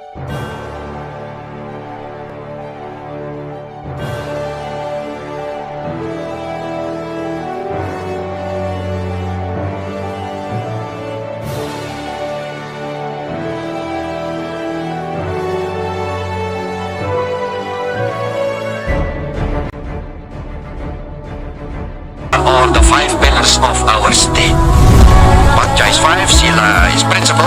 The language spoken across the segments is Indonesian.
Or the five pillars of our state. Pancasila five sila is principle.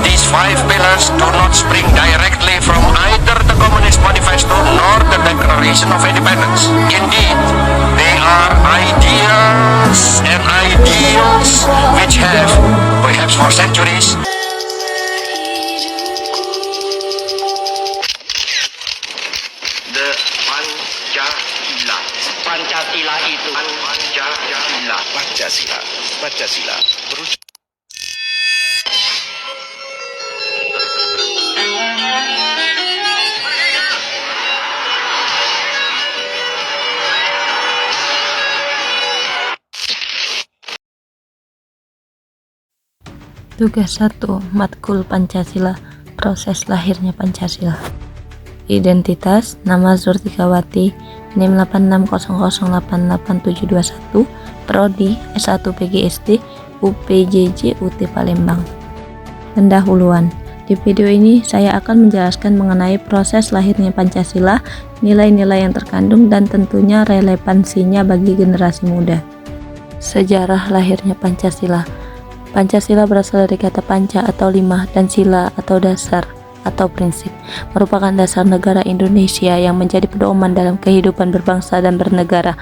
These five pillars do not spring directly from either the Communist Manifesto nor the Declaration of Independence. Indeed, they are ideas and ideals which have, perhaps for centuries, the Pancasila. Pancasila itu Pancasila berujuk. Tugas 1. Matkul Pancasila. Proses lahirnya Pancasila. Identitas: nama Zurtikawati, NIM 8600888721, Prodi S1 PGSD UPJJ UT Palembang. Pendahuluan. Di video ini saya akan menjelaskan mengenai proses lahirnya Pancasila, nilai-nilai yang terkandung dan tentunya relevansinya bagi generasi muda. Sejarah lahirnya Pancasila. Pancasila berasal dari kata panca atau lima dan sila atau dasar atau prinsip, merupakan dasar negara Indonesia yang menjadi pedoman dalam kehidupan berbangsa dan bernegara.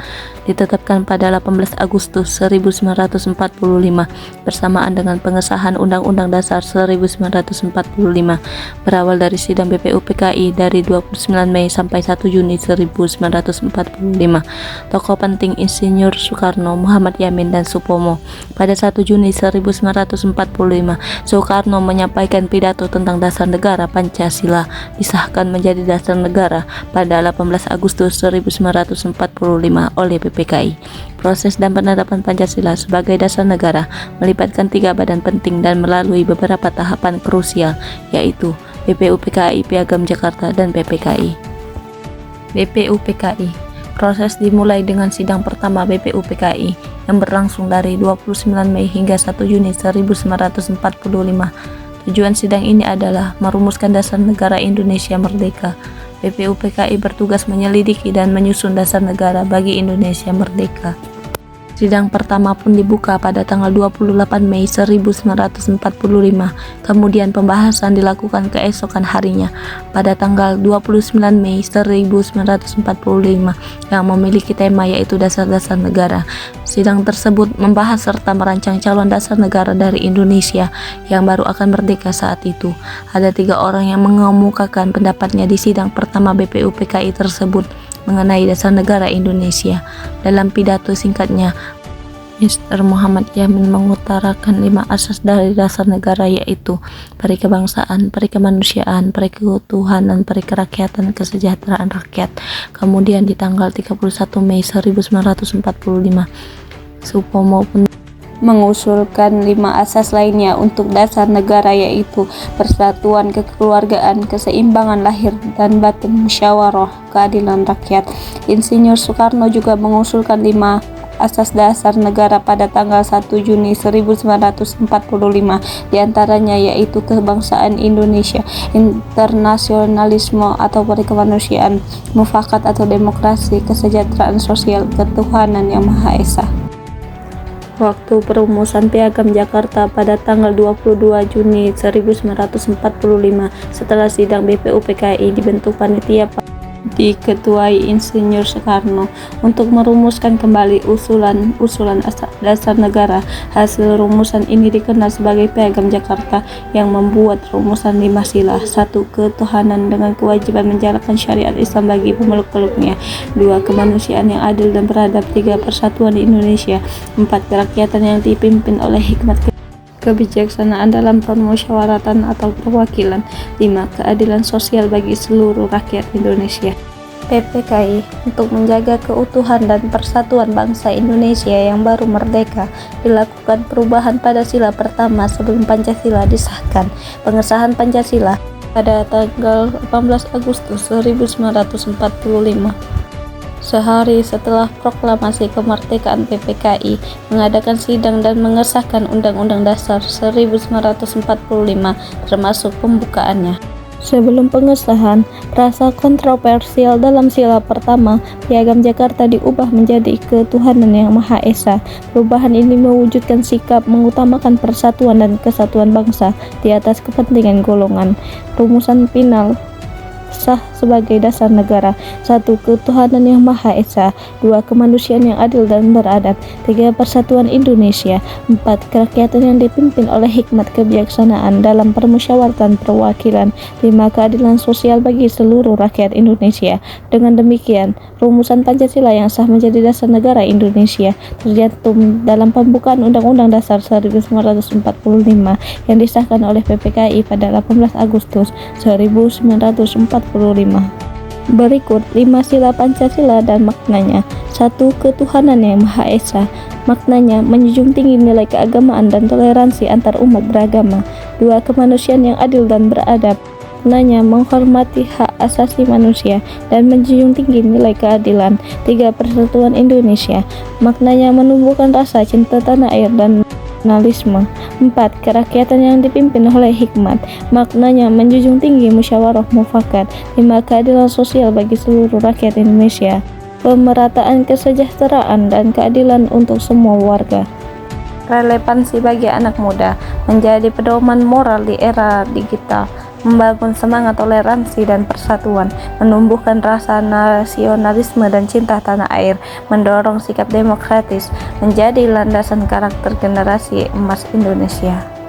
Ditetapkan pada 18 Agustus 1945 bersamaan dengan pengesahan Undang-Undang Dasar 1945, berawal dari sidang BPUPKI dari 29 Mei sampai 1 Juni 1945. Tokoh penting Insinyur Soekarno, Muhammad Yamin, dan Supomo. Pada 1 Juni 1945, Soekarno menyampaikan pidato tentang dasar negara Pancasila disahkan menjadi dasar negara pada 18 Agustus 1945 oleh PPKI. Proses dan penetapan Pancasila sebagai dasar negara melibatkan 3 badan penting dan melalui beberapa tahapan krusial, yaitu BPUPKI, Piagam Jakarta, dan PPKI. BPUPKI. Proses dimulai dengan sidang pertama BPUPKI yang berlangsung dari 29 Mei hingga 1 Juni 1945. Tujuan sidang ini adalah merumuskan dasar negara Indonesia merdeka. BPUPKI bertugas menyelidiki dan menyusun dasar negara bagi Indonesia merdeka. Sidang pertama pun dibuka pada tanggal 28 Mei 1945, kemudian pembahasan dilakukan keesokan harinya pada tanggal 29 Mei 1945 yang memiliki tema yaitu dasar-dasar negara. Sidang tersebut membahas serta merancang calon dasar negara dari Indonesia yang baru akan merdeka saat itu. Ada 3 orang yang mengemukakan pendapatnya di sidang pertama BPUPKI tersebut mengenai dasar negara Indonesia. Dalam pidato singkatnya, Mr. Muhammad Yamin mengutarakan 5 asas dari dasar negara, yaitu perikebangsaan, perikemanusiaan, periketuhanan, perikerakyatan, kesejahteraan rakyat. Kemudian di tanggal 31 Mei 1945, Supomo pun mengusulkan 5 asas lainnya untuk dasar negara, yaitu persatuan, kekeluargaan, keseimbangan lahir dan batin, musyawarah, keadilan rakyat. Insinyur Soekarno juga mengusulkan 5 asas dasar negara pada tanggal 1 Juni 1945, diantaranya yaitu kebangsaan Indonesia, internasionalisme atau perikemanusiaan, mufakat atau demokrasi, kesejahteraan sosial, ketuhanan yang Maha Esa. Waktu perumusan Piagam Jakarta pada tanggal 22 Juni 1945, setelah sidang BPUPKI dibentuk panitia diketuai Insinyur Soekarno untuk merumuskan kembali usulan dasar negara. Hasil rumusan ini dikenal sebagai Piagam Jakarta yang membuat rumusan 5 sila. 1. Ketuhanan dengan kewajiban menjalankan syariat Islam bagi pemeluk-peluknya. 2. Kemanusiaan yang adil dan beradab. 3. Persatuan di Indonesia. 4. Kerakyatan yang dipimpin oleh hikmat kebijaksanaan dalam permusyawaratan atau perwakilan. 5. Keadilan sosial bagi seluruh rakyat Indonesia. PPKI untuk menjaga keutuhan dan persatuan bangsa Indonesia yang baru merdeka, dilakukan perubahan pada sila pertama sebelum Pancasila disahkan. Pengesahan Pancasila pada tanggal 18 Agustus 1945. Sehari setelah proklamasi kemerdekaan PPKI mengadakan sidang dan mengesahkan Undang-Undang Dasar 1945 termasuk pembukaannya. Sebelum pengesahan, rasa kontroversial dalam sila pertama Piagam Jakarta diubah menjadi ketuhanan yang Maha Esa. Perubahan ini mewujudkan sikap mengutamakan persatuan dan kesatuan bangsa di atas kepentingan golongan. Rumusan final sah sebagai dasar negara: 1. Ketuhanan yang Maha Esa. 2. Kemanusiaan yang adil dan beradab. 3. Persatuan Indonesia. 4. Kerakyatan yang dipimpin oleh hikmat kebijaksanaan dalam permusyawaratan perwakilan. 5. Keadilan sosial bagi seluruh rakyat Indonesia. Dengan demikian, rumusan Pancasila yang sah menjadi dasar negara Indonesia tercantum dalam pembukaan Undang-Undang Dasar 1945 yang disahkan oleh PPKI pada 18 Agustus 1945. Berikut 5 sila Pancasila dan maknanya. 1. Ketuhanan yang Maha Esa. Maknanya menjunjung tinggi nilai keagamaan dan toleransi antar umat beragama. 2. Kemanusiaan yang adil dan beradab. Maknanya menghormati hak asasi manusia dan menjunjung tinggi nilai keadilan. 3. Persatuan Indonesia. Maknanya menumbuhkan rasa cinta tanah air dan nasionalisme. 4. Kerakyatan yang dipimpin oleh hikmat. Maknanya menjunjung tinggi musyawarah mufakat. 5. Keadilan sosial bagi seluruh rakyat Indonesia. Pemerataan kesejahteraan dan keadilan untuk semua warga. Relevansi bagi anak muda menjadi pedoman moral di era digital, membangun semangat toleransi dan persatuan, menumbuhkan rasa nasionalisme dan cinta tanah air, mendorong sikap demokratis, menjadi landasan karakter generasi emas Indonesia.